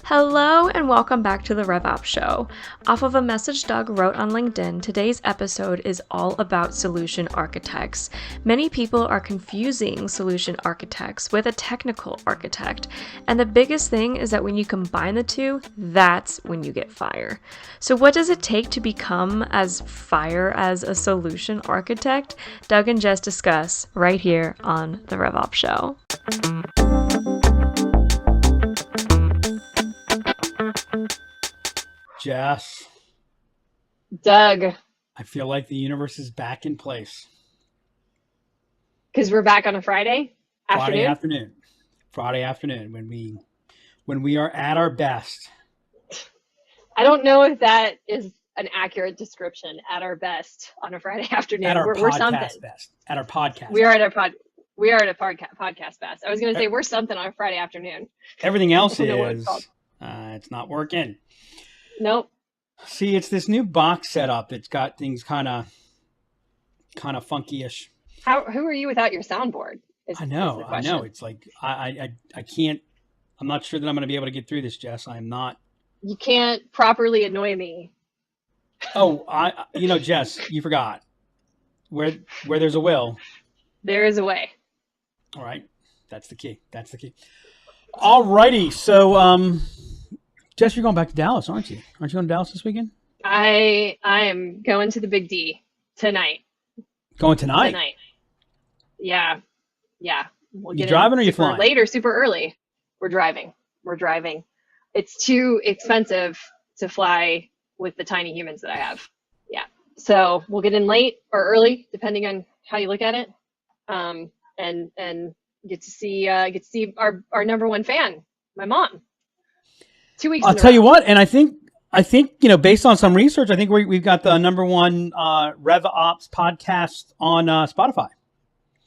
Hello and welcome back to the RevOps show. Off of a message Doug wrote on LinkedIn, today's episode is all about solution architects. Many people are confusing solution architects with a technical architect, and the biggest thing is that when you combine the two, that's when you get fire. So what does it take to become as fire as a solution architect? Doug and Jess discuss right here on the RevOps show. Jess. Doug. I feel like the universe is back in place. Because we're back on a Friday Friday afternoon when we are at our best. I don't know if that is an accurate description. At our best on a Friday afternoon. At our we're podcast something. best. At our podcast. We are at a podcast best. I was going to say we're something on a Friday afternoon. Everything else is it's not working. Nope. See, it's this new box setup that's got things kind of funky-ish. Who are you without your soundboard? I know. It's like I can't. I'm not sure that I'm going to be able to get through this, Jess. I'm not. You can't properly annoy me. Oh, Jess, you forgot. Where there's a will, there is a way. All right, that's the key. All righty, so Jess, you're going back to Dallas, aren't you? Aren't you going to Dallas this weekend? I am going to the Big D tonight. Going tonight? Tonight. Yeah. We'll you driving or you flying? Late or super early. We're driving. It's too expensive to fly with the tiny humans that I have. Yeah. So we'll get in late or early, depending on how you look at it. And get to see our number one fan, my mom. 2 weeks. I'll tell you what, and I think based on some research, I think we've got the number one RevOps podcast on Spotify.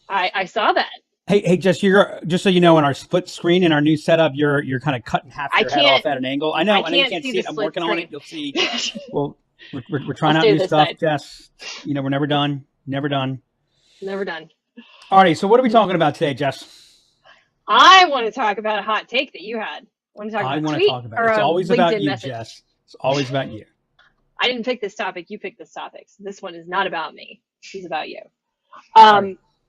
I saw that. Hey, Jess, just so you know, in our split screen in our new setup, you're kind of cutting half your head off at an angle. I know you can't see it. I'm working on it. You'll see. Well, we're trying out new stuff, side. Jess. We're never done. Never done. All right. So what are we talking about today, Jess? I want to talk about a hot take that you had. I want to talk about it. It's always about you, message. Jess. It's always about you. I didn't pick this topic. You picked this topic. So this one is not about me. It's about you.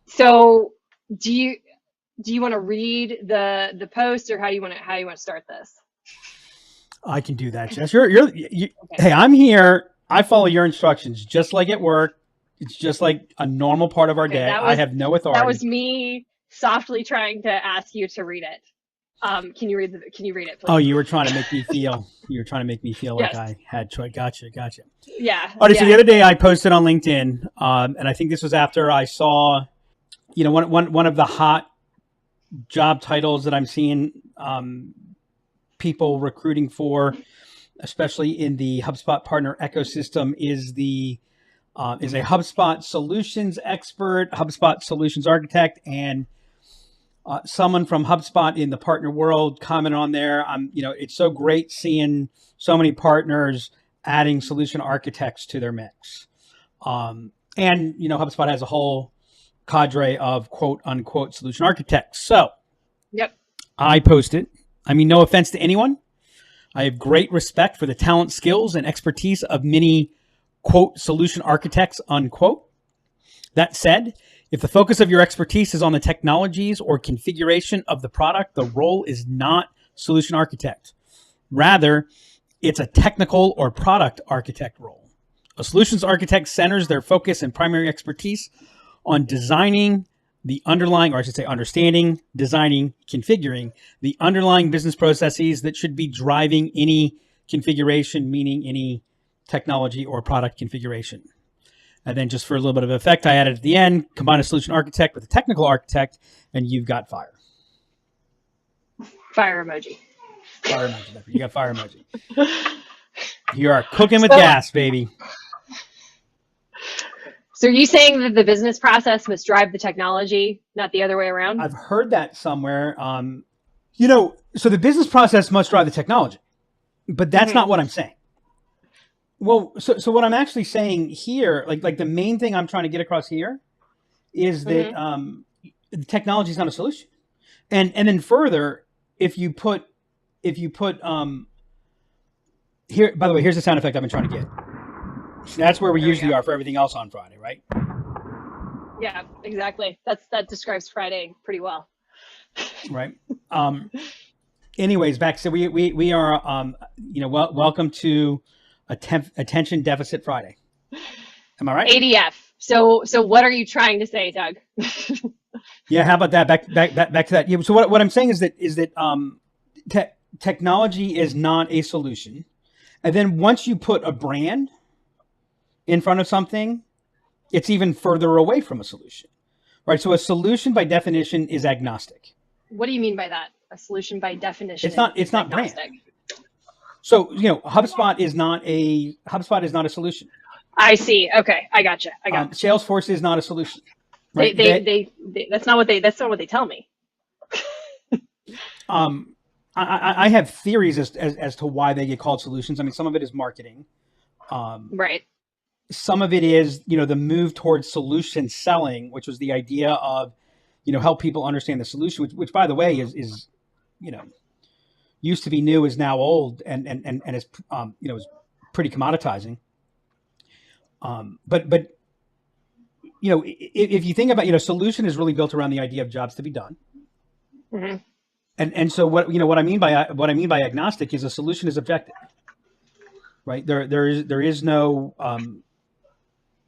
So do you want to read the post, or how you want to start this? I can do that, Jess. Okay. Hey, I'm here. I follow your instructions, just like at work. It's just like a normal part of our day. I have no authority. That was me softly trying to ask you to read it. Can you read it, please? Oh, you were trying to make me feel. Like I had choice. Gotcha. Yeah. All right. So the other day I posted on LinkedIn, and I think this was after I saw, one of the hot job titles that I'm seeing people recruiting for, especially in the HubSpot partner ecosystem, is a HubSpot solutions expert, HubSpot solutions architect, and someone from HubSpot in the partner world comment on there. It's so great seeing so many partners adding solution architects to their mix. And HubSpot has a whole cadre of quote unquote solution architects. So yep. I posted, no offense to anyone. I have great respect for the talent, skills, and expertise of many quote solution architects, unquote. That said, if the focus of your expertise is on the technologies or configuration of the product, the role is not solution architect. Rather, it's a technical or product architect role. A solutions architect centers their focus and primary expertise on designing the underlying, or I should say understanding, designing, configuring the underlying business processes that should be driving any configuration, meaning any technology or product configuration. And then just for a little bit of effect, I added at the end, combine a solution architect with a technical architect, and you've got fire. Fire emoji. Fire emoji. You got fire emoji. You are cooking with gas, baby. So are you saying that the business process must drive the technology, not the other way around? I've heard that somewhere. So the business process must drive the technology, but that's not what I'm saying. Well, so what I'm actually saying here, like the main thing I'm trying to get across here is that the technology is not a solution. And then further, if you put if you put here, by the way, here's the sound effect I've been trying to get. That's where we usually are for everything else on Friday, right? Yeah, exactly. That describes Friday pretty well. Right. Anyways, back. So we are welcome to Attention Deficit Friday. Am I right? ADF. So what are you trying to say, Doug? Yeah. How about that? Back to that. Yeah, so what I'm saying is that technology is not a solution, and then once you put a brand in front of something, it's even further away from a solution, right? So a solution by definition is agnostic. What do you mean by that? A solution by definition? It's not brand. So HubSpot is not a solution. I see. Okay, I gotcha. Salesforce is not a solution. Right? They that's not what they tell me. I have theories as to why they get called solutions. I mean, some of it is marketing. Right. Some of it is, the move towards solution selling, which was the idea of, help people understand the solution, which by the way is used to be new, is now old, and is is pretty commoditizing. But if you think about, solution is really built around the idea of jobs to be done. Mm-hmm. And so what I mean by agnostic is a solution is objective, right? There is no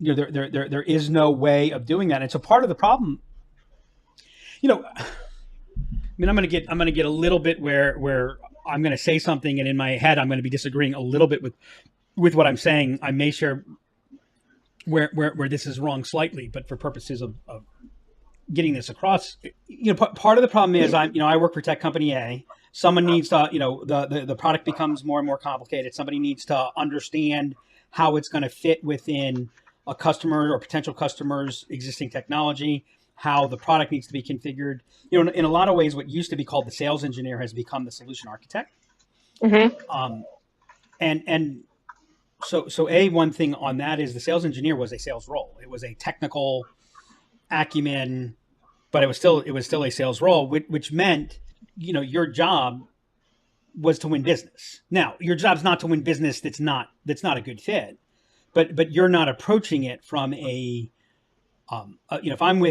there is no way of doing that. And so part of the problem, I'm going to get a little bit where I'm going to say something, and in my head I'm going to be disagreeing a little bit with what I'm saying. I may share where this is wrong slightly, but for purposes of getting this across, part of the problem is I work for tech company A. Someone needs to, the product becomes more and more complicated. Somebody needs to understand how it's going to fit within a customer or potential customer's existing technology, how the product needs to be configured. In a lot of ways, what used to be called the sales engineer has become the solution architect. Mm-hmm. So one thing on that is the sales engineer was a sales role. It was a technical acumen, but it was still a sales role, which meant, your job was to win business. Now, your job's not to win business that's not a good fit, but you're not approaching it from if I'm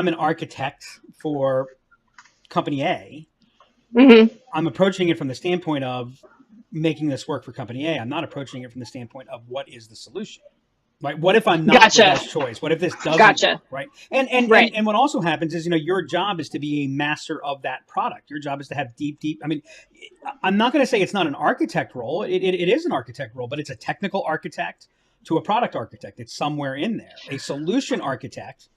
an architect for company A, mm-hmm. I'm approaching it from the standpoint of making this work for company A. I'm not approaching it from the standpoint of what is the solution, right? What if I'm not the best choice? What if this doesn't work, right? And what also happens is, your job is to be a master of that product. Your job is to have deep. I mean, I'm not going to say it's not an architect role. It is an architect role, but it's a technical architect to a product architect. It's somewhere in there. A solution architect,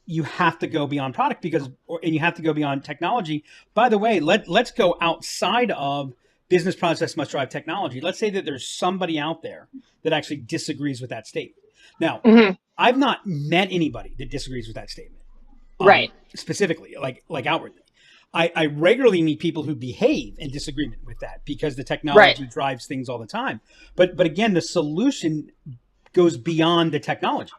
you have to go beyond product and you have to go beyond technology. By the way, let's go outside of business process must drive technology. Let's say that there's somebody out there that actually disagrees with that statement. Now, mm-hmm. I've not met anybody that disagrees with that statement. Right. Specifically, like outwardly. I regularly meet people who behave in disagreement with that because the technology drives things all the time. But again, the solution goes beyond the technology,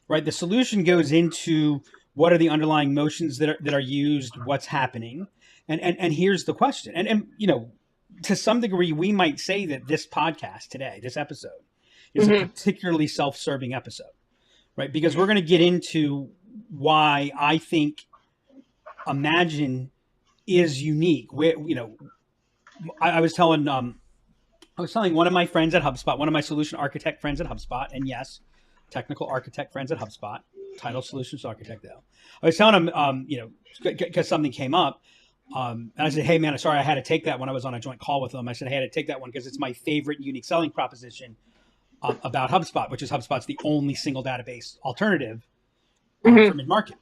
right? The solution goes into what are the underlying motions that are used, what's happening. And here's the question. And to some degree, we might say that this podcast today, this episode, is mm-hmm. a particularly self-serving episode, right? Because we're going to get into why I think Imagine is unique. I was telling one of my friends at HubSpot, one of my solution architect friends at HubSpot, and yes, technical architect friends at HubSpot, title solutions architect though. I was telling him, because something came up, and I said, hey man, sorry, I had to take that when I was on a joint call with them. I said, I had to take that one because it's my favorite unique selling proposition about HubSpot, which is HubSpot's the only single database alternative for mid-market.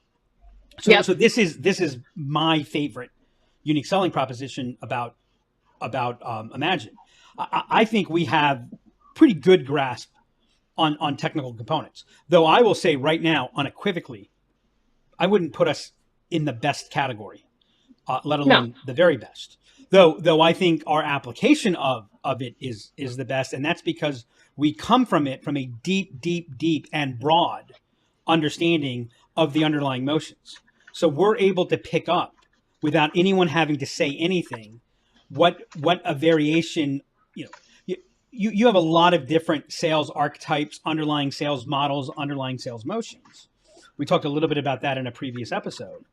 So this is my favorite unique selling proposition about Imagine. I think we have pretty good grasp on technical components, though I will say right now, unequivocally, I wouldn't put us in the best category, let alone the very best. Though I think our application of it is the best, and that's because we come from it from a deep and broad understanding of the underlying motions. So we're able to pick up without anyone having to say anything what a variation, you have a lot of different sales archetypes, underlying sales models, underlying sales motions. We talked a little bit about that in a previous episode.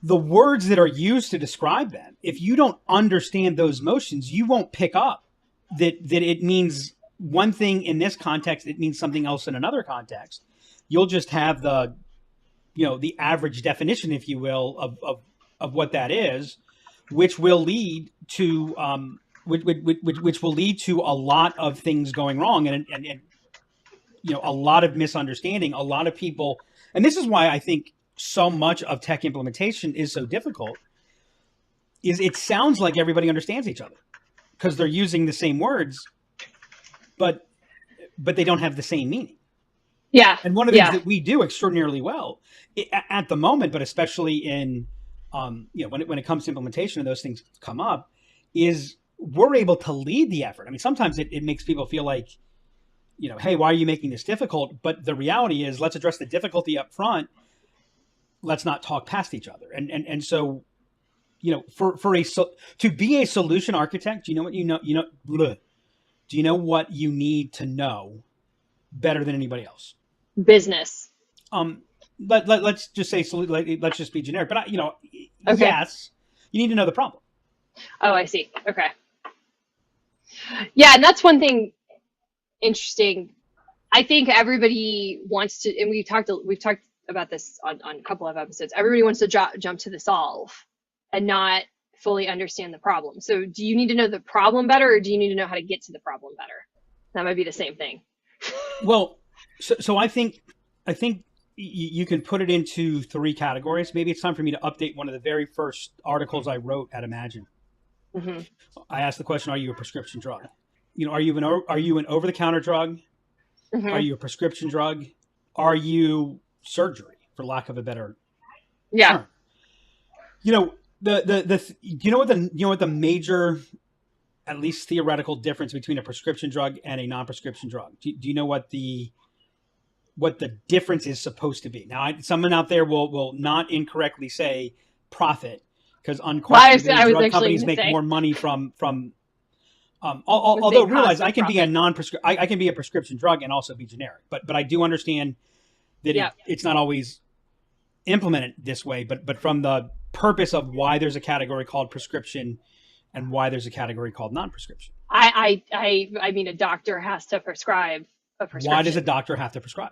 The words that are used to describe them, if you don't understand those motions, you won't pick up that it means one thing in this context, it means something else in another context. You'll just have the average definition, if you will, of what that is, which will lead to which will lead to a lot of things going wrong and a lot of misunderstanding, a lot of people. And this is why I think so much of tech implementation is so difficult, is it sounds like everybody understands each other because they're using the same words, but they don't have the same meaning. Yeah. And one of the things that we do extraordinarily well at the moment, but especially in, when it comes to implementation and those things come up, is we're able to lead the effort. I mean, sometimes it makes people feel like, hey, why are you making this difficult? But the reality is, let's address the difficulty up front. Let's not talk past each other. And so, to be a solution architect, do you know what you need to know better than anybody else? Business. Let's just say, let's just be generic, but Okay. Yes, you need to know the problem. Oh, I see. Okay. Yeah, and that's one thing interesting. I think everybody wants to, and we've talked about this on a couple of episodes. Everybody wants to jump to the solve and not fully understand the problem. So do you need to know the problem better, or do you need to know how to get to the problem better? That might be the same thing. Well, so I think you can put it into three categories. Maybe it's time for me to update one of the very first articles I wrote at Imagine. Mm-hmm. I asked the question, are you a prescription drug? Are you an over-the-counter drug? Mm-hmm. Are you a prescription drug? Are you surgery, for lack of a better term? You know what the major, at least theoretical, difference between a prescription drug and a non-prescription drug? Do you know what the difference is supposed to be? Now, someone out there will not incorrectly say profit, because unquestionably drug companies make more money from. Although realize I can be a prescription drug and also be generic, but I do understand that it's not always implemented this way. But from the purpose of why there's a category called prescription and why there's a category called non-prescription. I mean, a doctor has to prescribe a prescription. Why does a doctor have to prescribe?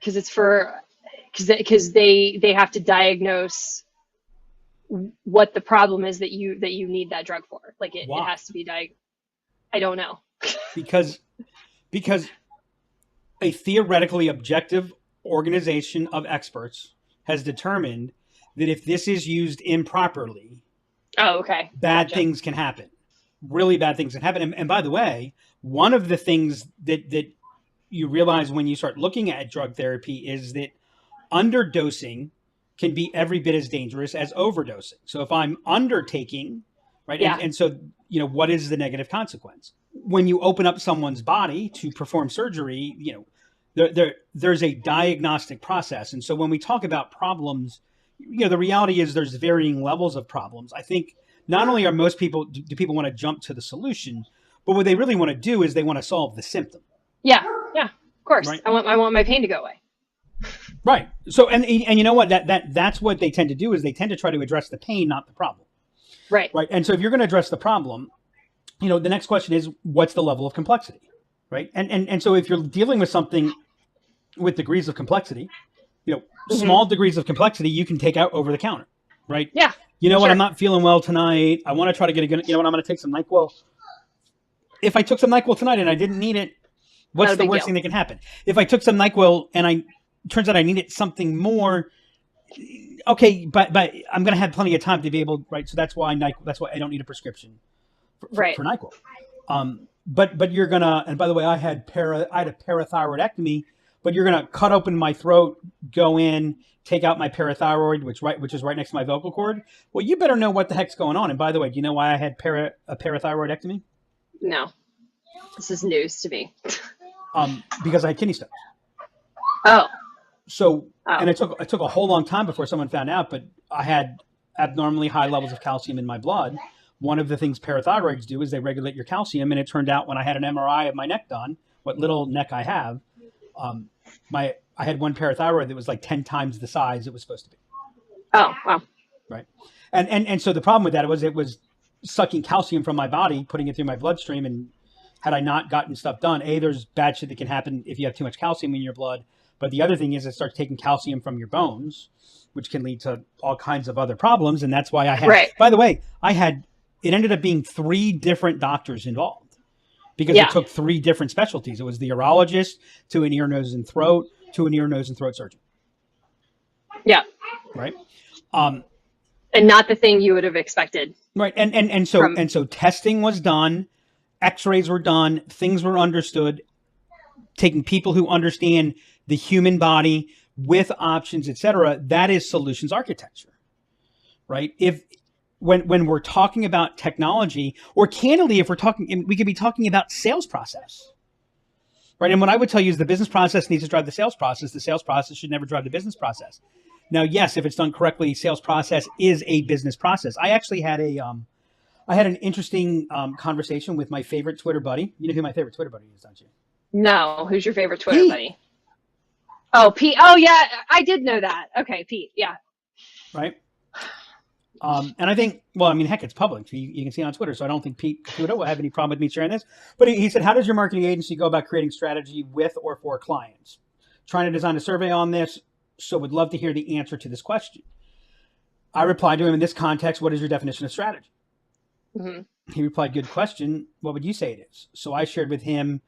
Because because they have to diagnose what the problem is that you need that drug for. Like it has to be I don't know. because a theoretically objective organization of experts has determined that if this is used improperly, bad things can happen. Really bad things can happen. And by the way, one of the things that you realize when you start looking at drug therapy is that underdosing can be every bit as dangerous as overdosing. So if I'm undertaking, right, and so what is the negative consequence? When you open up someone's body to perform surgery, there's a diagnostic process. And so when we talk about problems, the reality is there's varying levels of problems. I think not only do people want to jump to the solution, but what they really want to do is they want to solve the symptom. Yeah, of course. Right? I want my pain to go away. Right. So and you know what, that's what they tend to do, is they tend to try to address the pain, not the problem. Right. Right. And so if you're going to address the problem, the next question is, what's the level of complexity? Right. And so if you're dealing with something with degrees of complexity, small degrees of complexity you can take out over the counter. Right. Yeah. What, I'm not feeling well tonight. I want to try to get a good, I'm going to take some NyQuil. If I took some NyQuil tonight and I didn't need it, what's the worst thing that can happen? If I took some NyQuil and turns out I needed something more, okay, but I'm going to have plenty of time to be able, right? So that's why I don't need a prescription for NyQuil. But you're going to, and by the way, I had a parathyroidectomy, but you're going to cut open my throat, go in, take out my parathyroid, which is right next to my vocal cord. Well, you better know what the heck's going on. And by the way, do you know why I had a parathyroidectomy? No, this is news to me. Because I had kidney stones. Oh. And it took a whole long time before someone found out, but I had abnormally high levels of calcium in my blood. one of the things parathyroids do is they regulate your calcium. And it turned out when I had an MRI of my neck done, what little neck I have, I had one parathyroid that was like 10 times the size it was supposed to be. Oh, wow. Right. And so the problem with that was it was sucking calcium from my body, putting it through my bloodstream. And had I not gotten stuff done, there's bad shit that can happen if you have too much calcium in your blood. But the other thing is it starts taking calcium from your bones, which can lead to all kinds of other problems. And that's why I had, by the way, it ended up being 3 different doctors involved because it took 3 different specialties. It was the urologist to an ear, nose, and throat to an ear, nose, and throat surgeon. Yeah. Right. And not the thing you would have expected. Right. And so testing was done. X-rays were done. Things were understood. Taking people who understand the human body with options, et cetera, that is solutions architecture, right? When we're talking about technology, or candidly, if we're talking, we could be talking about sales process, right? And what I would tell you is the business process needs to drive the sales process. The sales process should never drive the business process. Now, yes, if it's done correctly, sales process is a business process. I actually had an interesting conversation with my favorite Twitter buddy. You know who my favorite Twitter buddy is, don't you? No. Who's your favorite Twitter buddy? Oh, Pete. Oh, yeah. I did know that. Okay, Pete. Yeah. Right. And I think, well, I mean, heck, it's public. You can see it on Twitter. So I don't think Pete Caputo will have any problem with me sharing this. But he said, how does your marketing agency go about creating strategy with or for clients? Trying to design a survey on this. So would love to hear the answer to this question. I replied to him in this context, what is your definition of strategy? Mm-hmm. He replied, good question. What would you say it is? So I shared with him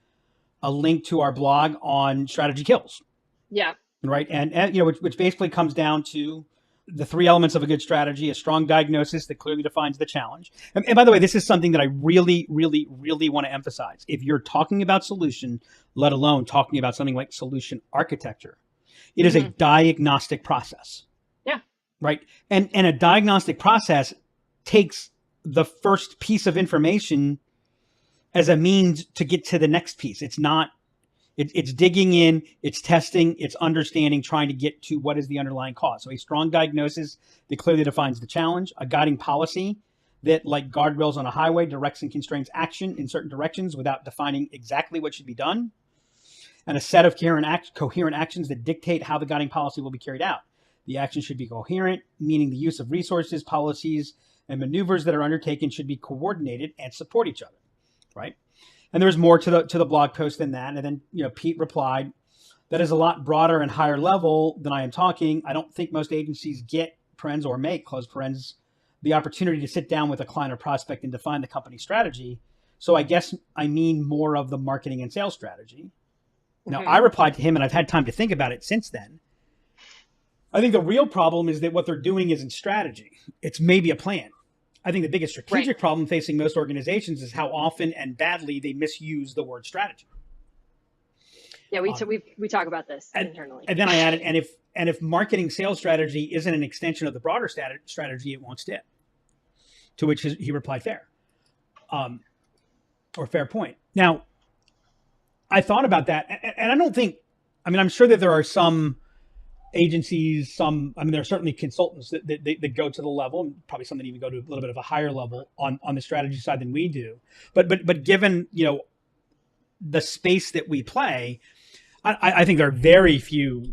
a link to our blog on strategy kills. Yeah. Right. And you know, which basically comes down to the 3 elements of a good strategy: a strong diagnosis that clearly defines the challenge. And by the way, this is something that I really, really, really want to emphasize. If you're talking about solution, let alone talking about something like solution architecture, it is a diagnostic process. Yeah. Right. And a diagnostic process takes the first piece of information as a means to get to the next piece. It's not, it's digging in, it's testing, it's understanding, trying to get to what is the underlying cause. So a strong diagnosis that clearly defines the challenge, a guiding policy that, like guardrails on a highway, directs and constrains action in certain directions without defining exactly what should be done, and a set of coherent actions that dictate how the guiding policy will be carried out. The action should be coherent, meaning the use of resources, policies, and maneuvers that are undertaken should be coordinated and support each other, right? And there's more to the blog post than that. And then, you know, Pete replied, that is a lot broader and higher level than I am talking. I don't think most agencies get, parens, or make, close parens, the opportunity to sit down with a client or prospect and define the company strategy. So I guess I mean more of the marketing and sales strategy. Now, I replied to him, and I've had time to think about it since then. I think the real problem is that what they're doing isn't strategy. It's maybe a plan. I think the biggest strategic problem facing most organizations is how often and badly they misuse the word strategy. Yeah, we talk about this internally. And then I added, and if marketing sales strategy isn't an extension of the broader strategy, it won't stick. To which he replied, fair. Or fair point. Now, I thought about that, and I don't think, I mean, I'm sure that there are some agencies, there are certainly consultants that go to the level, and probably some that even go to a little bit of a higher level on the strategy side than we do. But given, you know, the space that we play, I think there are very few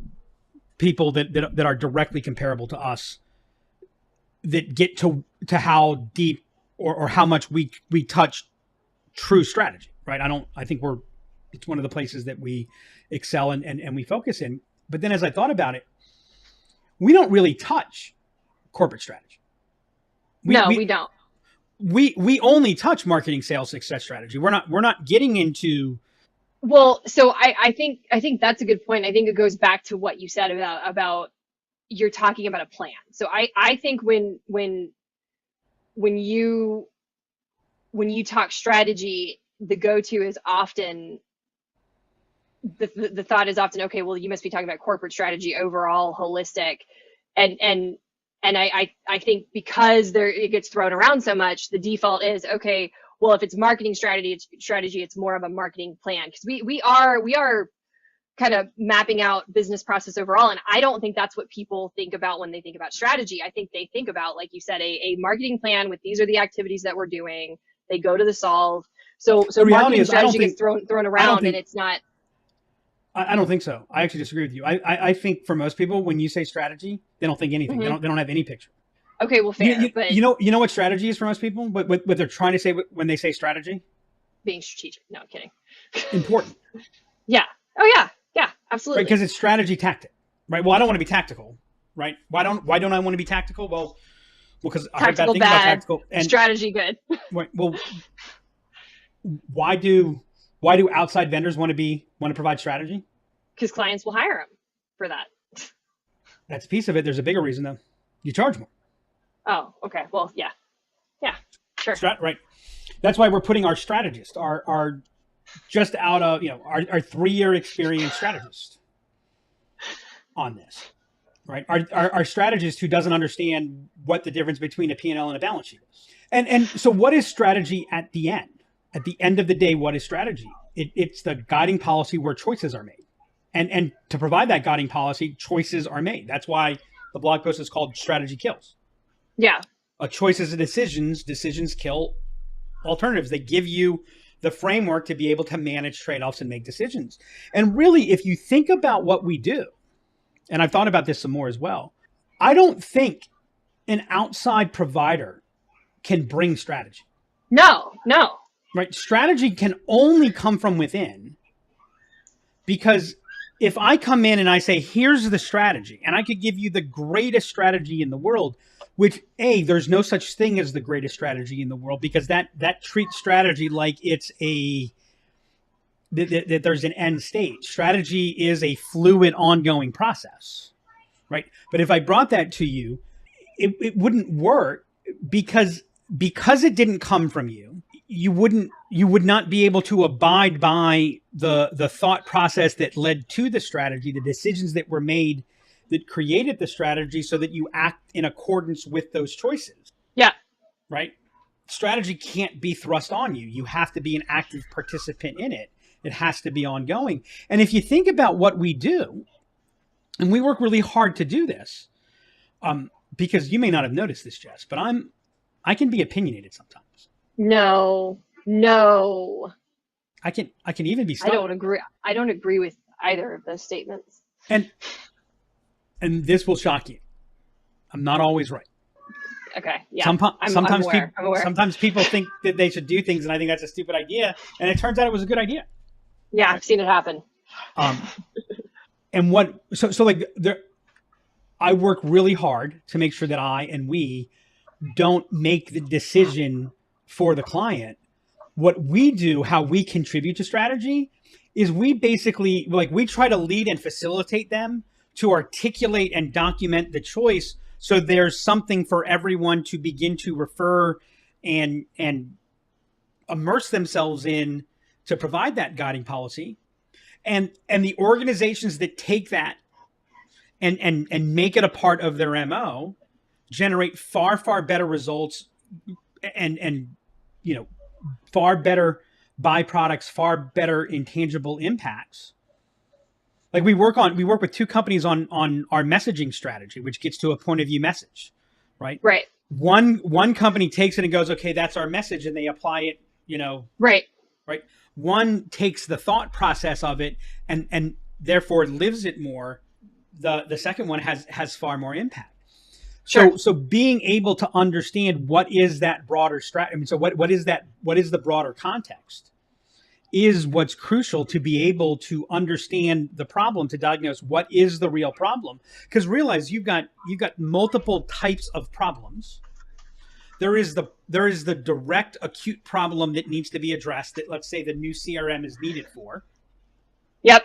people that are directly comparable to us that get to how deep or how much we touch true strategy, right? I think it's one of the places that we excel and we focus in. But then as I thought about it, we don't really touch corporate strategy. We don't. We only touch marketing, sales, success strategy. We're not getting into. Well, so I think that's a good point. I think it goes back to what you said about you're talking about a plan. So I think when you talk strategy, the go-to is often the thought is often, okay, well, you must be talking about corporate strategy overall, holistic, and I think because it gets thrown around so much, the default is, okay, well, if it's marketing strategy, it's more of a marketing plan, because we are kind of mapping out business process overall. And I don't think that's what people think about when they think about strategy. I think they think about, like you said, a marketing plan with these are the activities that we're doing. They go to the solve. So marketing strategy gets thrown around, and it's not. I don't think so. I actually disagree with you. I think for most people, when you say strategy, they don't think anything. They don't have any picture. Okay, well, fair. But you know what strategy is for most people? What they're trying to say when they say strategy? Being strategic. No, I'm kidding. Important. Yeah. Oh yeah. Yeah, absolutely. Right, because it's strategy tactic. Right. Well, I don't want to be tactical. Right. Why don't I want to be tactical? Well, because I heard bad things about tactical and strategy good. Right, well, why do outside vendors want to provide strategy? Because clients will hire them for that. That's a piece of it. There's a bigger reason though. You charge more. Oh, okay. Well, yeah, sure. Right. That's why we're putting our strategist, our just out of our 3-year experience strategist on this. Right. Our strategist who doesn't understand what the difference between a P&L and a balance sheet is. And so what is strategy at the end? At the end of the day, what is strategy? It's the guiding policy where choices are made. And to provide that guiding policy, choices are made. That's why the blog post is called Strategy Kills. Yeah. Choices and decisions kill alternatives. They give you the framework to be able to manage trade-offs and make decisions. And really, if you think about what we do, and I've thought about this some more as well, I don't think an outside provider can bring strategy. No. Right? Strategy can only come from within, because if I come in and I say, here's the strategy, and I could give you the greatest strategy in the world, which there's no such thing as the greatest strategy in the world, because that treats strategy like it's that there's an end state. Strategy is a fluid, ongoing process, right? But if I brought that to you, it wouldn't work because it didn't come from you. You would not be able to abide by the thought process that led to the strategy, the decisions that were made that created the strategy, so that you act in accordance with those choices. Yeah. Right? Strategy can't be thrust on you. You have to be an active participant in it. It has to be ongoing. And if you think about what we do, and we work really hard to do this, because you may not have noticed this, Jess, but I can be opinionated sometimes. No. I can even be stubborn. I don't agree with either of those statements. And this will shock you. I'm not always right. Okay. Yeah. Sometimes people think that they should do things, and I think that's a stupid idea. And it turns out it was a good idea. Yeah, I've seen it happen. And I work really hard to make sure that I and we don't make the decision for the client. What we do, how we contribute to strategy, is we basically we try to lead and facilitate them to articulate and document the choice, so there's something for everyone to begin to refer and immerse themselves in to provide that guiding policy. And the organizations that take that and make it a part of their MO generate far better results and far better byproducts, far better intangible impacts. Like we work with 2 companies on our messaging strategy, which gets to a point of view message, right? Right. One company takes it and goes, okay, that's our message, and they apply it, Right. Right. One takes the thought process of it and therefore lives it more. The second one has far more impact. Sure. So being able to understand what is that broader strategy, what is the broader context, is what's crucial to be able to understand the problem, to diagnose what is the real problem. Because realize you've got multiple types of problems. There is the direct acute problem that needs to be addressed, that let's say the new CRM is needed for. Yep.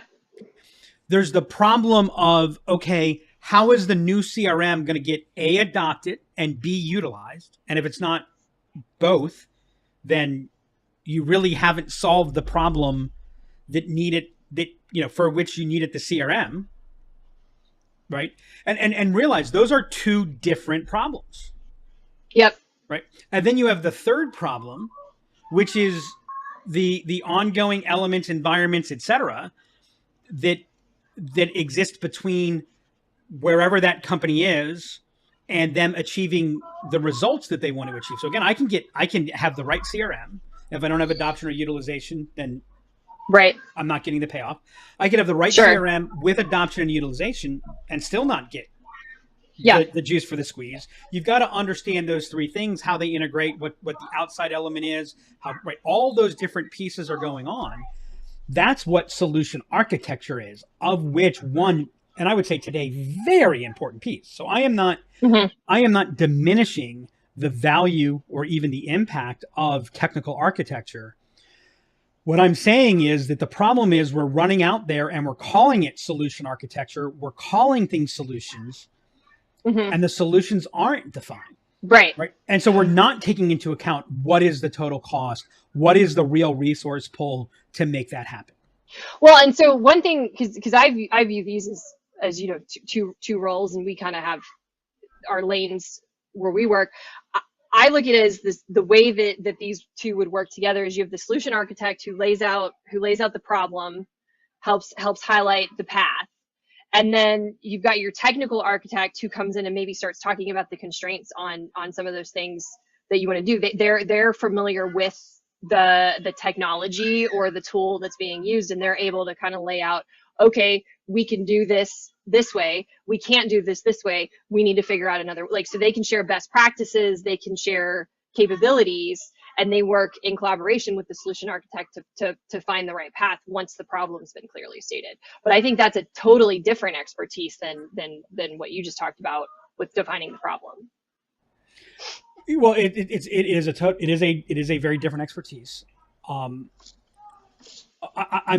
There's the problem of, okay, how is the new CRM going to get A, adopted, and B, utilized? And if it's not both, then you really haven't solved the problem for which you needed the CRM, right? And realize those are 2 different problems. Yep. Right. And then you have the third problem, which is the ongoing elements, environments, etc., that that exists between wherever that company is and them achieving the results that they want to achieve. So again, I can have the right CRM. If I don't have adoption or utilization, then Right. I'm not getting the payoff. I could have the right Sure. CRM with adoption and utilization and still not get the juice for the squeeze. You've got to understand those three things, how they integrate, what the outside element is, how all those different pieces are going on. That's what solution architecture is, of which one, and I would say today, very important piece. So I am not diminishing the value or even the impact of technical architecture. What I'm saying is that the problem is we're running out there and we're calling it solution architecture. We're calling things solutions, and the solutions aren't defined. Right. And so we're not taking into account what is the total cost, what is the real resource pull to make that happen. Well, and so one thing, because I view these as two roles, and we kind of have our lanes where we work. I look at it as the way that these two would work together is you have the solution architect who lays out the problem, helps highlight the path. And then you've got your technical architect who comes in and maybe starts talking about the constraints on some of those things that you want to do. They're familiar with the technology or the tool that's being used, and they're able to kind of lay out, okay, we can do this way. We can't do this way. We need to figure out another, so they can share best practices, they can share capabilities, and they work in collaboration with the solution architect to find the right path once the problem's been clearly stated. But I think that's a totally different expertise than what you just talked about with defining the problem. Well, it is a very different expertise. I'm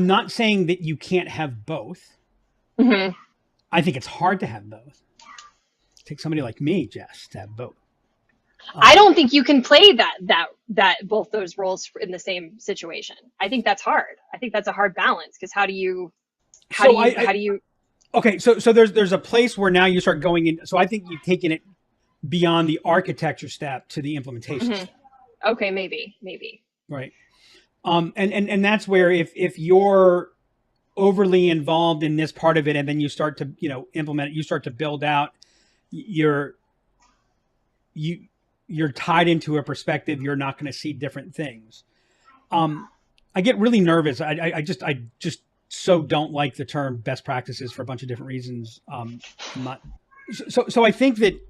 not saying that you can't have both. Mm-hmm. I think it's hard to have both. Take somebody like me, Jess, to have both. I don't think you can play that both those roles in the same situation. I think that's hard. I think that's a hard balance, because how do you? Okay, so there's a place where now you start going in. So I think you've taken it beyond the architecture step to the implementation step. Okay, maybe. Right. And that's where if you're overly involved in this part of it, and then you start to implement it, you start to build out, you're tied into a perspective. You're not going to see different things. I get really nervous. I just so don't like the term best practices for a bunch of different reasons. So I think that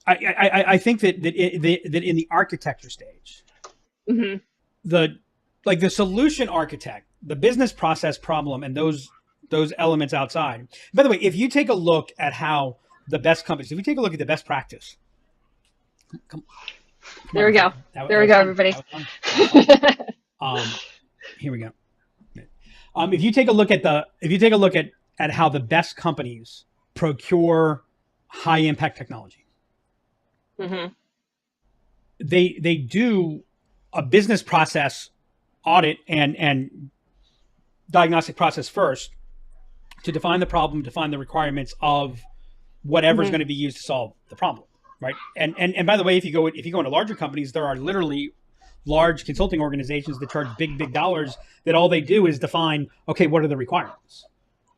I think that in the architecture stage, the solution architect, the business process problem, and those elements outside. By the way, if you take a look at how the best companies, if you take a look at the best practice, there we go, everybody. Here we go. If you take a look at how the best companies procure high impact technology, they do a business process audit and diagnostic process first to define the problem, define the requirements of whatever's going to be used to solve the problem, right? And by the way, if you go into larger companies, there are literally large consulting organizations that charge big dollars that all they do is define, okay, what are the requirements?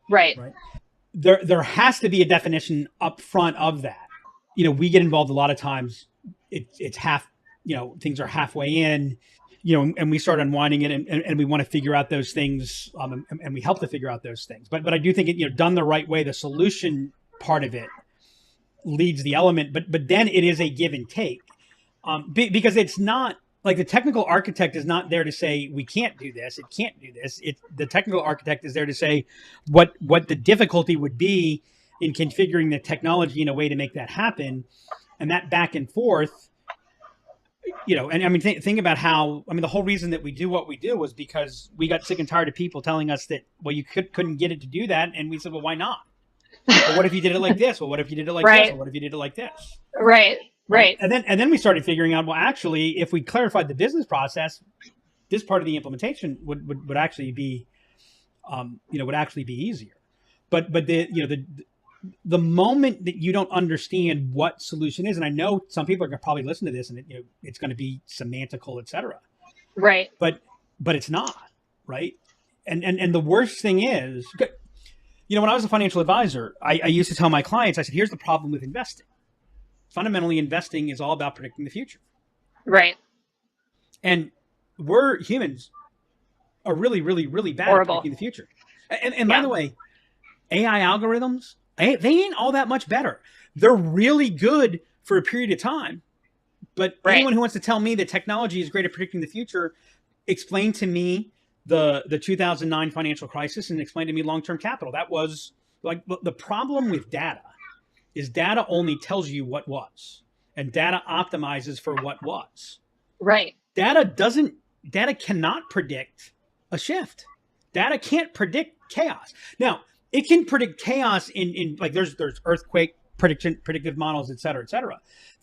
Right. There has to be a definition up front of that. We get involved a lot of times. It's half, things are halfway in, and we start unwinding it, and we want to figure out those things, and we help to figure out those things. But I do think it, done the right way, the solution part of it leads the element. But then it is a give and take, because it's not like the technical architect is not there to say we can't do this, it can't do this. The technical architect is there to say what the difficulty would be in configuring the technology in a way to make that happen, and that back and forth. And I mean, think about how, the whole reason that we do what we do was because we got sick and tired of people telling us that, well, you couldn't get it to do that. And we said, well, why not? Well, what if you did it like this? Well, what if you did it like this? Well, what if you did it like this? Right. And then we started figuring out, well, actually, if we clarified the business process, this part of the implementation would actually be, easier. But the moment that you don't understand what solution is, and I know some people are going to probably listen to this and it's going to be semantical, et cetera. Right. But it's not, right? And the worst thing is, When I was a financial advisor, I used to tell my clients, I said, here's the problem with investing. Fundamentally, investing is all about predicting the future. Right. And we're humans are really, really, really bad at predicting the future. And by the way, AI algorithms, they ain't all that much better. They're really good for a period of time. But anyone who wants to tell me that technology is great at predicting the future, explain to me the 2009 financial crisis and explain to me long-term capital. That was like the problem with data is data only tells you what was, and data optimizes for what was. Right. Data cannot predict a shift. Data can't predict chaos. Now, it can predict chaos in like there's earthquake predictive models, et cetera,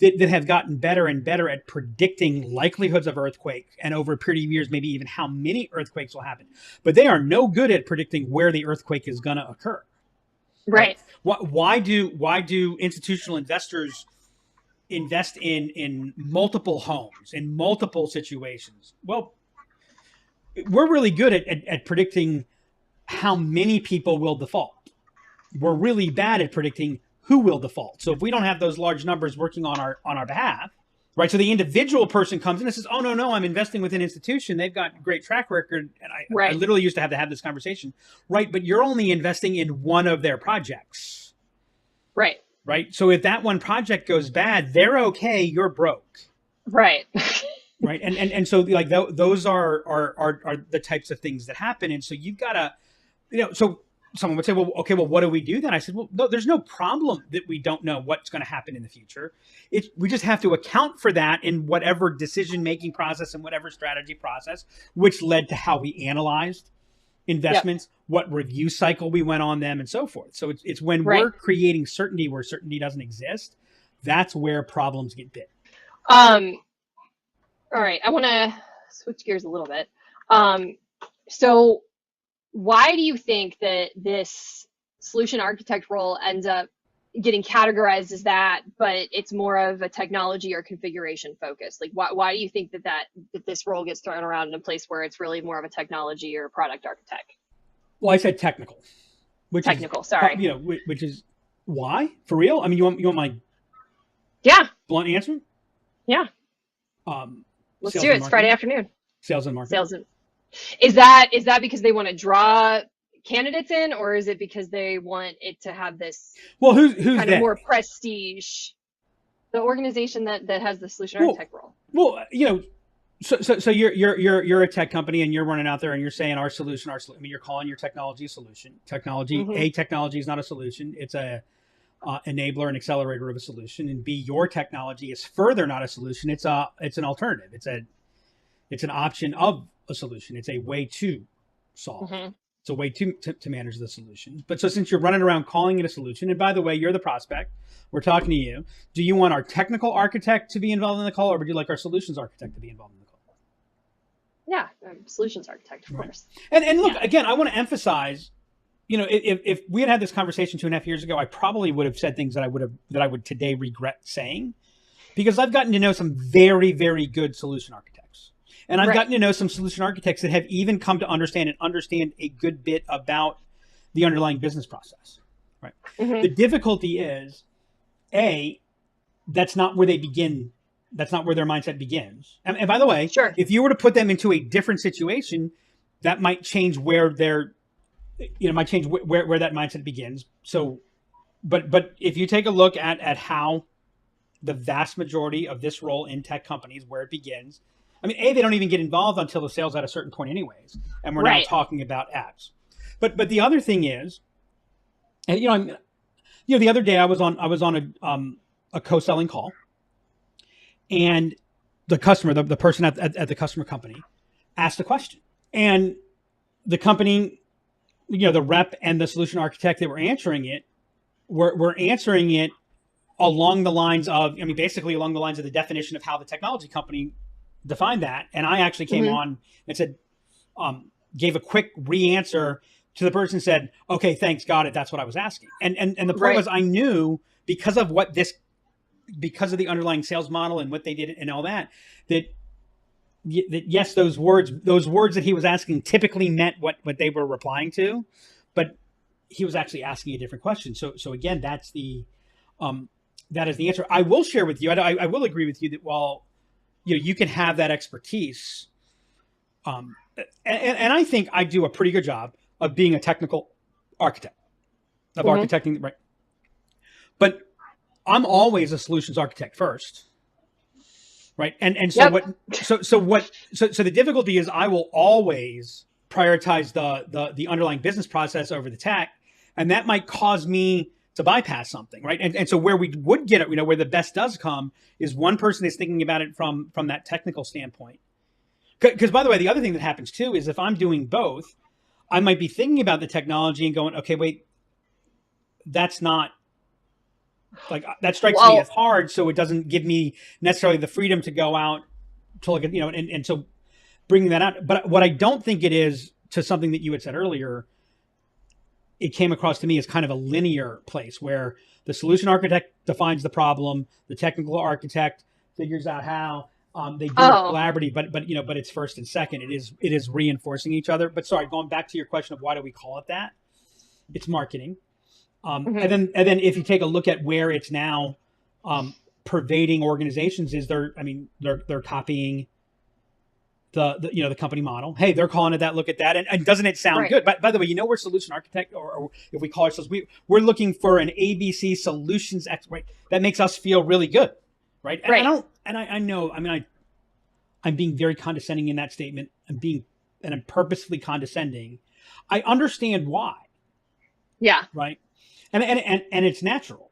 that have gotten better and better at predicting likelihoods of earthquake and over a period of years, maybe even how many earthquakes will happen. But they are no good at predicting where the earthquake is going to occur. Right. Why do institutional investors invest in multiple homes, in multiple situations? Well, we're really good at predicting how many people will default. We're really bad at predicting who will default. So if we don't have those large numbers working on our behalf, right? So the individual person comes in and says, "Oh no, I'm investing with an institution. They've got great track record." And I literally used to have this conversation, right? But you're only investing in one of their projects, right? Right. So if that one project goes bad, they're okay. You're broke, right? Right. And so like those are the types of things that happen. And so you've got to, so someone would say, well, okay, well, what do we do then? I said, well, no, there's no problem that we don't know what's going to happen in the future. We just have to account for that in whatever decision-making process and whatever strategy process, which led to how we analyzed investments, what review cycle we went on them, and so forth. So it's when we're creating certainty where certainty doesn't exist, that's where problems get big. All right, I want to switch gears a little bit. So why do you think that this solution architect role ends up getting categorized as that, but it's more of a technology or configuration focus? Like, why do you think that this role gets thrown around in a place where it's really more of a technology or product architect? Well, I said technical. Which is why? For real? I mean, you want my blunt answer? Yeah. Let's do it. It's Friday afternoon. Sales and marketing. Is that because they want to draw candidates in, or is it because they want it to have this who's kind of more prestige? The organization that has the solution architect role. Well, so you're a tech company and you're running out there and you're saying our solution. I mean, you're calling your technology a solution. Technology is not a solution. It's a enabler and accelerator of a solution. And B, your technology is further not a solution. It's an alternative. It's an option of a solution. It's a way to solve. It's a way to manage the solution. But so since you're running around calling it a solution, and by the way, you're the prospect, we're talking to you. Do you want our technical architect to be involved in the call, or would you like our solutions architect to be involved in the call? Yeah, solutions architect, of course. And look, again, I want to emphasize, if we had this conversation 2.5 years ago, I probably would have said things that I would today regret saying, because I've gotten to know some very, very good solution architects. And I've gotten to know some solution architects that have even come to understand a good bit about the underlying business process. Right. The difficulty is, that's not where they begin. That's not where their mindset begins. And by the way, if you were to put them into a different situation, that might change where where that mindset begins. So, but if you take a look at how the vast majority of this role in tech companies, where it begins, I mean, they don't even get involved until the sale's at a certain point anyways. And we're now talking about apps. But the other thing is, and the other day I was on a co-selling call, and the customer, the person at the customer company asked a question. And the company, the rep and the solution architect that were answering it were answering it along the lines of, basically along the lines of the definition of how the technology company defined that. And I actually came on and said, gave a quick re-answer to the person, said, okay, thanks, got it. That's what I was asking. And the point was, I knew because of the underlying sales model and what they did and all that yes, those words that he was asking typically meant what they were replying to, but he was actually asking a different question. So again, that is the answer. I will share with you. I will agree with you that while you can have that expertise, and I think I do a pretty good job of being a technical architect, of architecting, right? But I'm always a solutions architect first, right? And so so the difficulty is I will always prioritize the underlying business process over the tech, and that might cause me to bypass something, right? And so where we would get it, where the best does come is one person is thinking about it from that technical standpoint. Because by the way, the other thing that happens too is if I'm doing both, I might be thinking about the technology and going, okay, wait, that's not like that strikes me as hard, so it doesn't give me necessarily the freedom to go out to look at, and so bringing that out. But what I don't think it is, to something that you had said earlier, it came across to me as kind of a linear place where the solution architect defines the problem, the technical architect figures out how. They do collaborative, but it's first and second. It is reinforcing each other. But sorry, going back to your question of why do we call it that? It's marketing. And then if you take a look at where it's now pervading organizations, is they're copying the company model. Hey, they're calling it that. Look at that, and doesn't it sound good? By the way, we're solution architect, or if we call ourselves, we're looking for an ABC solutions expert. That makes us feel really good, right? And I know. I'm being very condescending in that statement. I'm purposefully condescending. I understand why. Yeah. Right. And it's natural,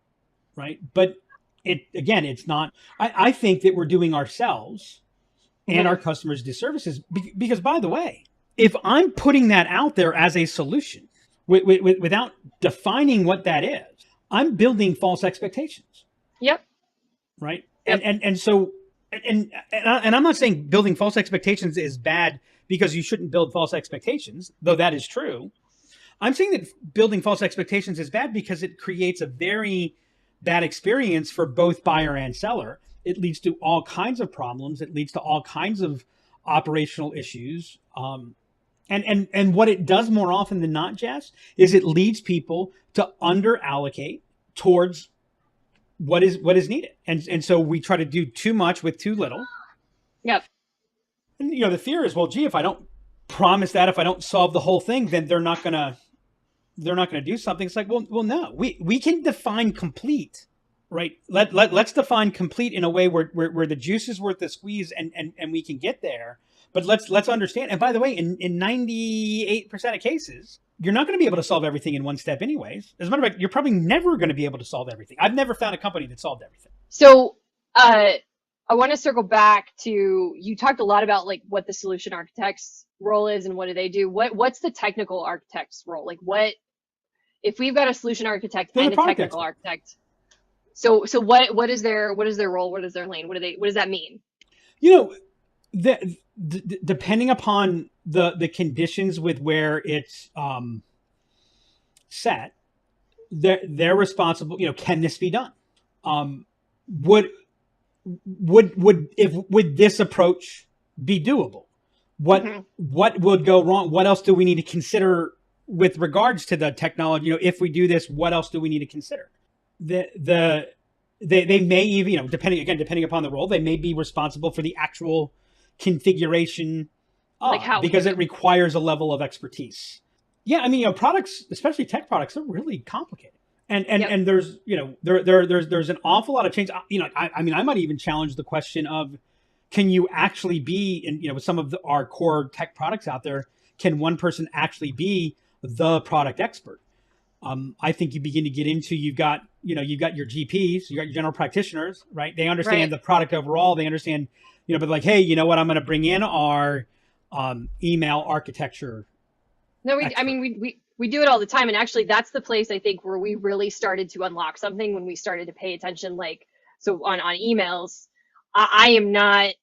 right? But it's not. I think that we're doing ourselves and our customers disservices because, by the way, if I'm putting that out there as a solution without defining what that is, I'm building false expectations. Yep. Right. Yep. And so I'm not saying building false expectations is bad, because you shouldn't build false expectations, though that is true. I'm saying that building false expectations is bad because it creates a very bad experience for both buyer and seller. It leads to all kinds of problems. It leads to all kinds of operational issues. And what it does more often than not, Jess, is it leads people to under allocate towards what is needed. And so we try to do too much with too little. Yep. And the fear is, well, gee, if I don't promise that, if I don't solve the whole thing, then they're not gonna do something. It's like, well, no, we can define complete, right? Let's define complete in a way where the juice is worth the squeeze, and we can get there. But let's understand. And by the way, in 98% of cases, you're not going to be able to solve everything in one step anyways. As a matter of fact, you're probably never going to be able to solve everything. I've never found a company that solved everything. So I want to circle back to, you talked a lot about like what the solution architect's role is and what do they do. What's the technical architect's role? Like if we've got a solution architect and a technical architect, so what is their role? What is their lane? What does that mean? Depending upon the conditions with where it's set, they're responsible. Can this be done? Would this approach be doable? What would go wrong? What else do we need to consider with regards to the technology? If we do this, what else do we need to consider? They may even, depending upon the role, they may be responsible for the actual configuration, because it requires a level of expertise. Yeah, products, especially tech products, are really complicated, and there's there's an awful lot of change. I might even challenge the question of, can you actually be with some of our core tech products out there? Can one person actually be the product expert? I think you begin to get into, you've got your GPs, you got your general practitioners, right? They understand the product overall. They understand, but like, hey, you know what? I'm going to bring in our email architecture. No, we do it all the time. And actually that's the place I think where we really started to unlock something, when we started to pay attention, so on emails. I am not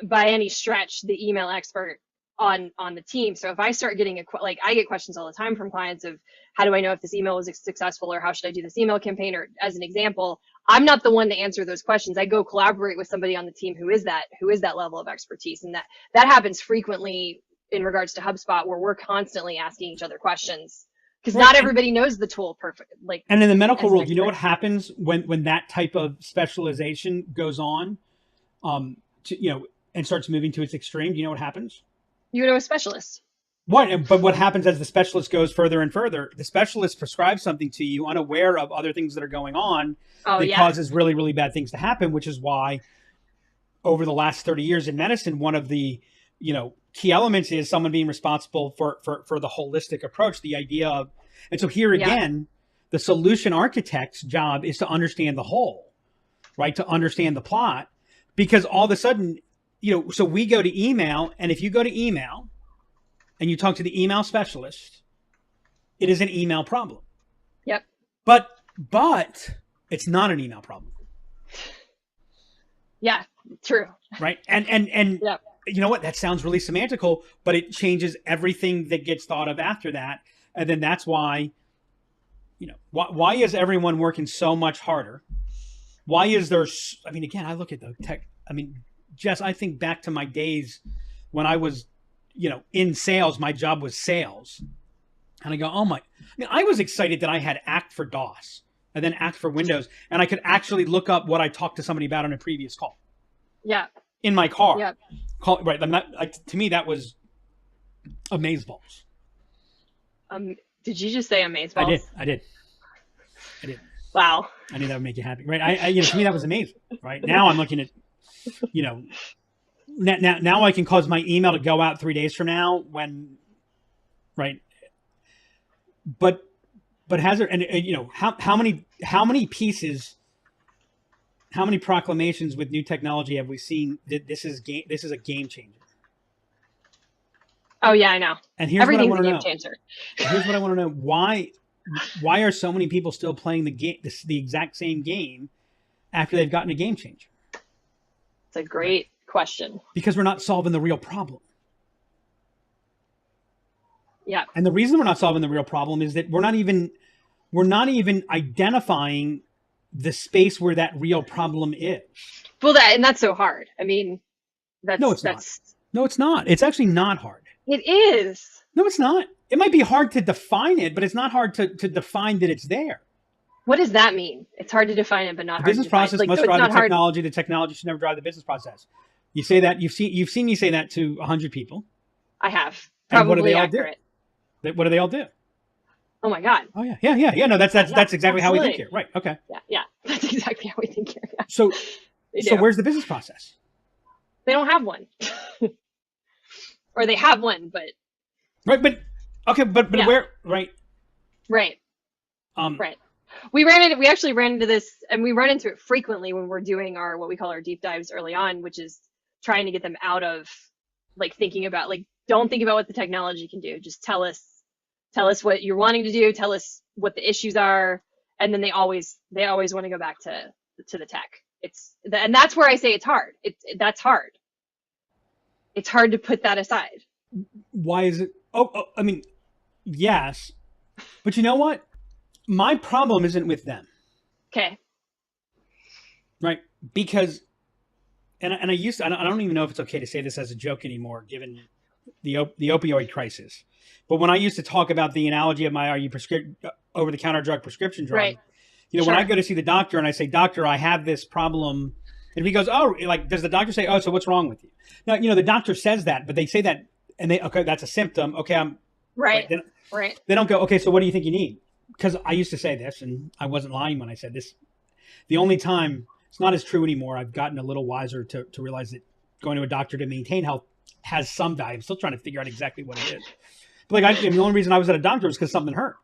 by any stretch the email expert on the team. So if I start getting I get questions all the time from clients of, how do I know if this email was successful, or how should I do this email campaign? Or as an example, I'm not the one to answer those questions. I go collaborate with somebody on the team who is that level of expertise. And that happens frequently in regards to HubSpot, where we're constantly asking each other questions because Right, not everybody knows the tool perfect. Like, and in the medical as an world, you know what expert. happens when that type of specialization goes on, and starts moving to its extreme. Do you know what happens? You know, a specialist. But what happens as the specialist goes further and further? The specialist prescribes something to you, unaware of other things that are going on, Oh that yeah. causes really, really bad things to happen. Which is why, over the last 30 years in medicine, one of the key elements is someone being responsible for the holistic approach. The idea of, and so here Yeah. again, the solution architect's job is to understand the whole, right? To understand the plot, because all of a sudden, so we go to email, and if you go to email and you talk to the email specialist, it is an email problem. Yep. But it's not an email problem. Yeah, true. Right. And Yep. you know what? That sounds really semantical, but it changes everything that gets thought of after that. And then that's why, why is everyone working so much harder? Why is there, again, I look at the tech, Jess, I think back to my days when I was, in sales. My job was sales. And I go, I was excited that I had Act for DOS and then Act for Windows. And I could actually look up what I talked to somebody about on a previous call. Yeah. In my car. Yep. Right. To me, that was amazeballs. Did you just say amazeballs? I did. Wow. I knew that would make you happy, right? To me, that was amazing, right? Now I'm looking at, now I can cause my email to go out 3 days from now right? But has there, and how many pieces, how many proclamations with new technology have we seen that this is a game changer? Oh yeah, I know. And here's Everything's what I a want game to know. changer. Here's what I want to know: why are so many people still playing the exact same game after they've gotten a game changer? It's a great question. Because we're not solving the real problem. Yeah. And the reason we're not solving the real problem is that we're not even identifying the space where that real problem is. Well, that's so hard. No, it's not. No, it's not. It's actually not hard. It is. No, it's not. It might be hard to define it, but it's not hard to define that it's there. What does that mean? It's hard to define it, but not hard to define. The business process must drive the technology. The technology should never drive the business process. You say that, you've seen me say that to 100 people. I have. Probably what do they accurate. All do? What do they all do? Oh my God. Oh yeah. No, that's exactly absolutely. how we think here. Right. Okay. Yeah. That's exactly how we think here. Yeah. So where's the business process? They don't have one. Or they have one, but right. But okay. But yeah. Where? Right. Right. Right. We actually ran into this, and we run into it frequently when we're doing what we call our deep dives early on, which is trying to get them out of thinking about don't think about what the technology can do. Just tell us what you're wanting to do. Tell us what the issues are, and then they always want to go back to the tech. And that's where I say it's hard. That's hard. It's hard to put that aside. Why is it? Yes, but you know what? My problem isn't with them. Okay. Right, because, and I don't even know if it's okay to say this as a joke anymore, given the opioid crisis. But when I used to talk about the analogy of my over-the-counter drug prescription drug, right. Sure. When I go to see the doctor and I say, "Doctor, I have this problem," and if he goes, "Oh," does the doctor say, "Oh, so what's wrong with you?" Now, the doctor says that, but they say that, and okay, that's a symptom. Okay, I'm right. Right. They don't go, "Okay, so what do you think you need?" Because I used to say this, and I wasn't lying when I said this. The only time it's not as true anymore, I've gotten a little wiser to realize that going to a doctor to maintain health has some value. I'm still trying to figure out exactly what it is. But the only reason I was at a doctor was because something hurt.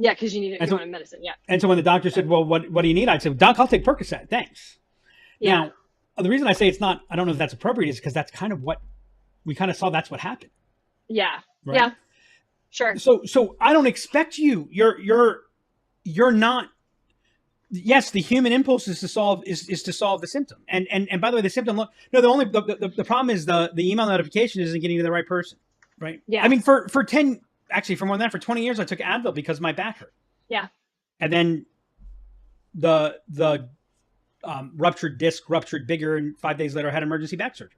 Yeah, because you wanted medicine. Yeah. And so when the doctor said, "Well, what do you need?" I'd say, "Doc, I'll take Percocet, thanks." Yeah. Now, the reason I say it's not, I don't know if that's appropriate, is because that's kind of what we kind of saw. That's what happened. Yeah. Right? Yeah. Sure. So I don't expect you. You're not. Yes, the human impulse is to solve the symptom. And by the way, the symptom. No, the problem is the email notification isn't getting to the right person. Right. Yeah. For 10. Actually, for more than that, for 20 years, I took Advil because my back hurt. Yeah. And then the ruptured disc ruptured bigger, and 5 days later I had emergency back surgery.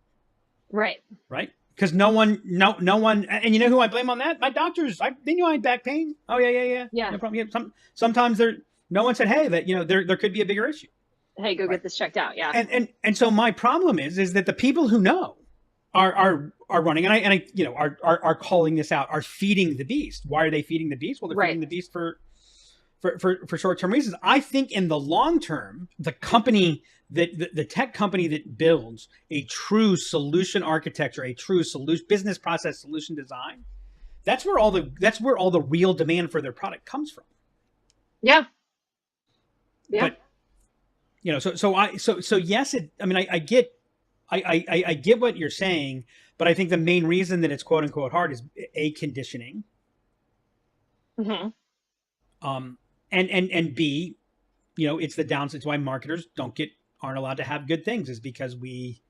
Right. Right. Because no one, and you know who I blame on that? My doctors. They knew I had back pain. Oh yeah. No problem. Yeah, sometimes no one said, hey, that there could be a bigger issue. Hey, go get this checked out. Yeah. And so my problem is that the people who know are running, and I are calling this out, are feeding the beast. Why are they feeding the beast? Well, they're feeding the beast for short-term reasons. I think in the long term, the tech company that builds a true solution architecture, a true business process solution design, that's where all the real demand for their product comes from. Yeah. But so yes, I get what you're saying, but I think the main reason that it's quote unquote hard is conditioning. Mm-hmm. And B, it's the downside. It's why marketers aren't allowed to have good things, is because we,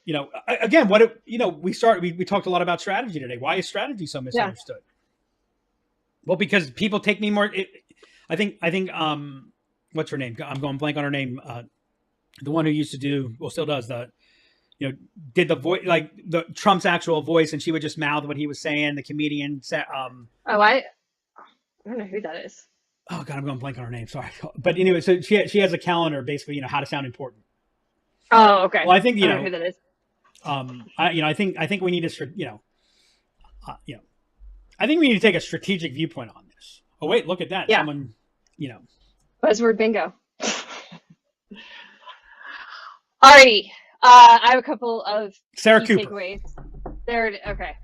again, we talked a lot about strategy today. Why is strategy so misunderstood? Yeah. Well, because people take me more. I think, what's her name? I'm going blank on her name. The one who used to do, well, still does did the voice, like the Trump's actual voice, and she would just mouth what he was saying. The comedian said, I don't know who that is. Oh God, I'm going blank on her name. Sorry, but anyway, so she has a calendar, basically, how to sound important. Oh, okay. Well, I think I don't know who that is. I think we need to, I think we need to take a strategic viewpoint on this. Oh wait, look at that. Yeah. Someone, Buzzword bingo. Alrighty. I have a couple of Sarah Cooper takeaways. Okay.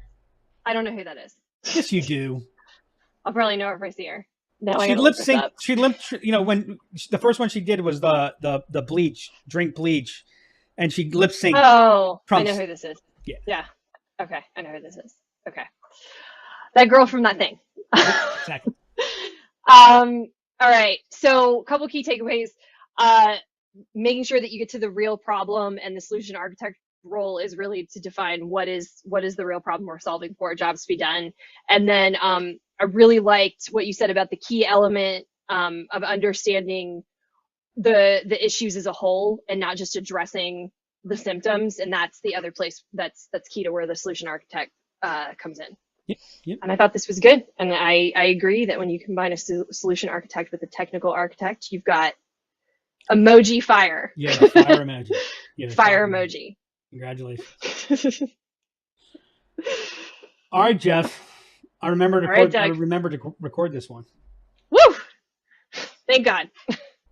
I don't know who that is. Yes, you do. I'll probably know her if I see her. No, she lip sync. She when the first one she did was the bleach, drink bleach, and she lip synced. Oh, Trump's. I know who this is. Yeah. Okay, I know who this is. Okay, that girl from that thing. Exactly. All right. So, a couple key takeaways. Making sure that you get to the real problem, and the solution architect role is really to define what is the real problem we're solving for, jobs to be done. And then I really liked what you said about the key element of understanding the issues as a whole and not just addressing the symptoms. And that's the other place that's key to where the solution architect comes in. Yep. And I thought this was good. And I agree that when you combine a solution architect with a technical architect, you've got emoji fire. Yeah, fire emoji. Yeah, fire emoji. Congratulations. All right, Jeff. I remember to record this one. Woo! Thank God.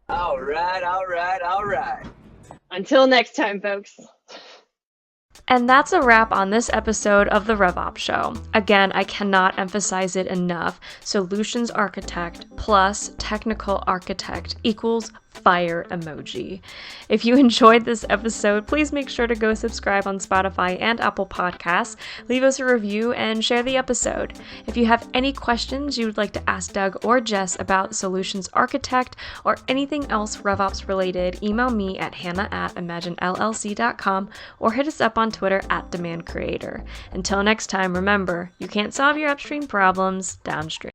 All right. Until next time, folks. And that's a wrap on this episode of the RevOps Show. Again, I cannot emphasize it enough. Solutions architect plus technical architect equals fire emoji. If you enjoyed this episode, please make sure to go subscribe on Spotify and Apple Podcasts, leave us a review, and share the episode. If you have any questions you would like to ask Doug or Jess about Solutions Architect or anything else RevOps related, email me at hannah@imaginellc.com or hit us up on Twitter @DemandCreator. Until next time, remember, you can't solve your upstream problems downstream.